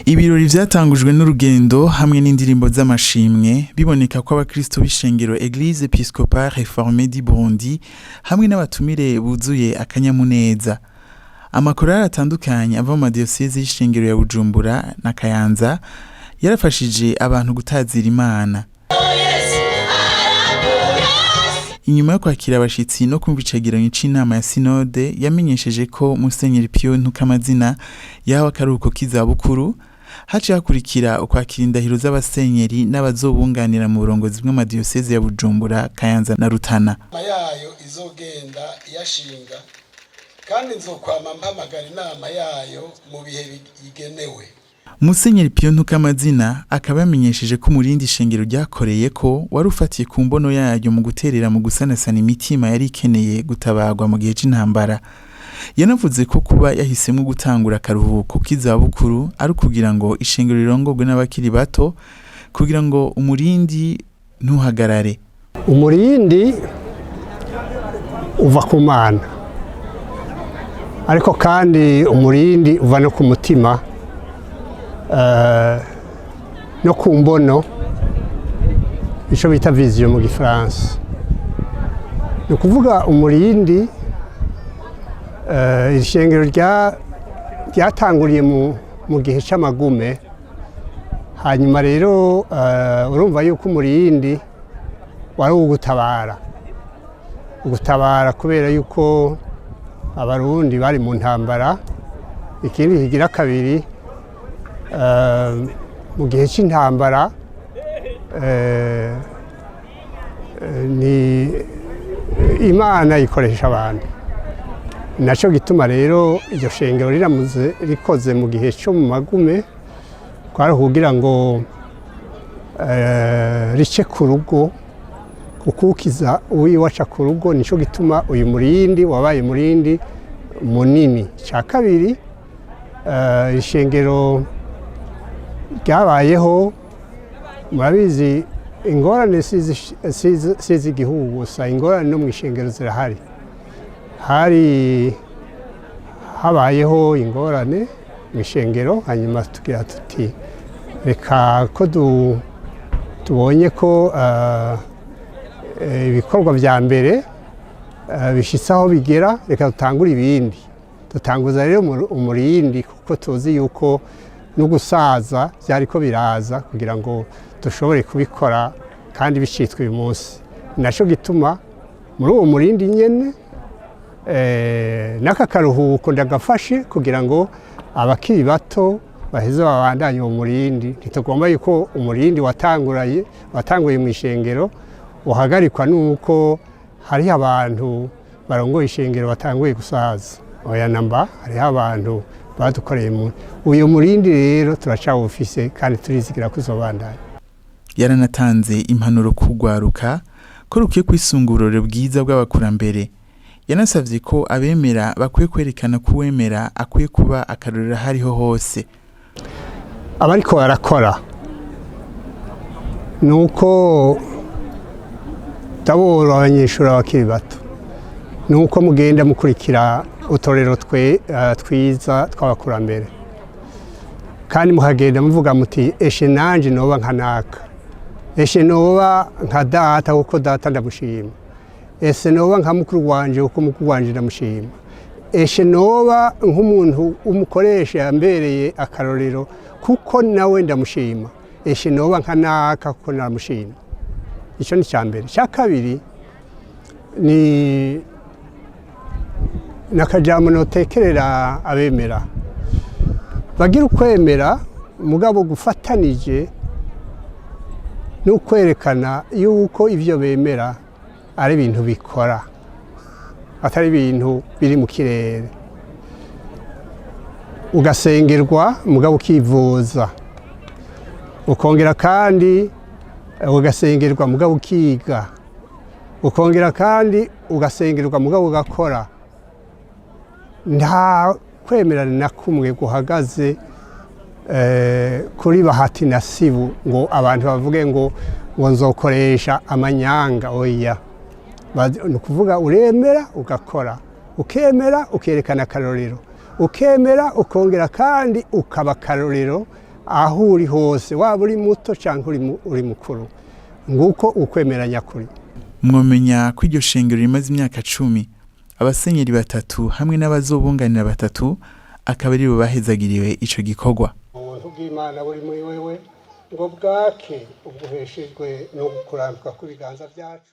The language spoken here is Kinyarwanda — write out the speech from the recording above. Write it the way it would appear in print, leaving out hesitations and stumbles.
Ibirori vyatangujwe n'urugendo hamwe n'indirimbo z'amashimwe biboneka ko abakristo b'ishengero Église Episcopale Réformée du Burundi hamwe n'abatumire buzuye akanyamuneza. Amakorali atandukanye ava mu diocese y'ishengero ya Bujumbura na Kayanza yarafashije abantu gutazira Imana. Inyuma yo kwakira abashitsi no kumva icegeranyo c'inama ya Sinode yamenyesheje ko Musenyeri Pio Ntukamazina yahawe akaruhuko k'izabukuru, haciye hakurikira ukwakira indahiro z'abasenyeri n'abazobunganira mu burongozi bw'amadiyoseze ya Bujumbura, Kayanza na Rutana. Yayo izogenda yashinga kandi nzokwama mpamagara inama yayo mu bihe bigenewe. Musenyeri Pio Ntukamazina akaba yamenyesheje ko umurindi shengero ryakoreye ko wari ufatiye ku mbono yayo mu guterera mu gusanasana imitima yari ikeneye gutabagwa mu gihe c'intambara. Yanavuze ko kuba yahisemo gutangura akaruhuko k'izabukuru ari kugira ngo ishengero rirongorwe n'abakiri bato, kugira ngo umurindi ntuhagarare. Umurindi uva ku Mana, ariko kandi umurindi uva no ku mutima no ku mbono, ico bita vision mu gifaransa. Ni ukuvuga umurindi ishengero ryatanguriye mu gihe c'amagume, hanyuma rero urumva yuko umurindi wari ugutabara kubera yuko abarundi bari mu ntambara. Ikindi kigira kabiri, mu gihe c'intambara ni Imana ikoresha abantu. Naco gituma rero iryo shengero riramuze rikoze mu gihe cyo mu magume, kwari kugira ngo rice ku rugo, kukukiza uwiwaca ku rugo. Nico gituma uyu murindi wabaye murindi munini. Ca kabiri, ishengero ryabayeho, murabizi ingorane sizi igihugu gusa, ingorane no mu ishengero zirahari. Habayeho ingorane mu ishengero, hanyuma tugira tuti reka ko tubonye ko ibikorwa vya mbere bishitse aho bigera, reka dutangura ibindi. Dutanguza rero umurindi kuko tuzi yuko no gusaza vyariko biraza, kugira ngo dushobore kubikora kandi bicitwe uyu munsi. Naco gituma muri uwo murindi nyene n'aka karuhuko ndagafashe kugira ngo abakiri bato baheze babandanye uwo murindi. Ntitugomba yuko umurindi watanguye mu ishengero uhagarikwa nuko hari abantu barongoye ishengero batanguye gusaza. Oya namba, hariho abantu badukoreye uyu murindi rero turacawufise kandi turizigira kuzobandanya. Yaranatanze impanuro kugwaruka ko rukwiye kwisungurura bwiza bw'abakurambere. Yanasavye ko abemera bakwiye kwerekana ko uwemera akwiye kuba akarorero hariho hose. Abariko barakora nuko taboro abanyeshuri abakiri bato, nuko mugenda mukurikira utorero twiza tw'abakurambere, kandi muhagenda muvuga muti eshe nanje noba nka naka, eshe noba nka data kuko data ndamushima, ese noba nka mukuru wanje kuko mukuru wanje ndamushima, eshe noba nk'umuntu umukoresha yambereye akarorero kuko nawe ndamushima, eshe noba nka naka kuko ndamushima. Ico ni cyambere. Cya kabiri ni nakajambo notekerera abemera bagira ukwemera, mugabo gufatanije n'ukwerekana yuko ivyo bemera ari ibintu bikora, atari ibintu biri mu kirere. Ugasengerwa mugabo ukivuza, ukongera kandi ugasengerwa mugabo ukiga, ukongera kandi ugasengerwa mugabo ugakora. Nta kwemerana na kumwe guhagaze kuri bahati nasibu ngo abantu bavuge ngo nzokoresha amanyanga. Oya, ni ukuvuga uremera ugakora, ukemera ukerekana akarorero, ukemera ukongera kandi ukaba akarorero aho uri hose waba uri muto cyangwa uri mukuru nguko ukwemera nyakuri. Mwomenya ko iryo shengero rimaze imyaka 10 abasenyeri 3 hamwe n'abazobunganira 3 akaba ari bo bahezagiriwe ico gikorwa. Ubuntu bw'Imana buri muri wewe ngo bwake ubwo uheshejwe no kurambuka ku biganza byacu.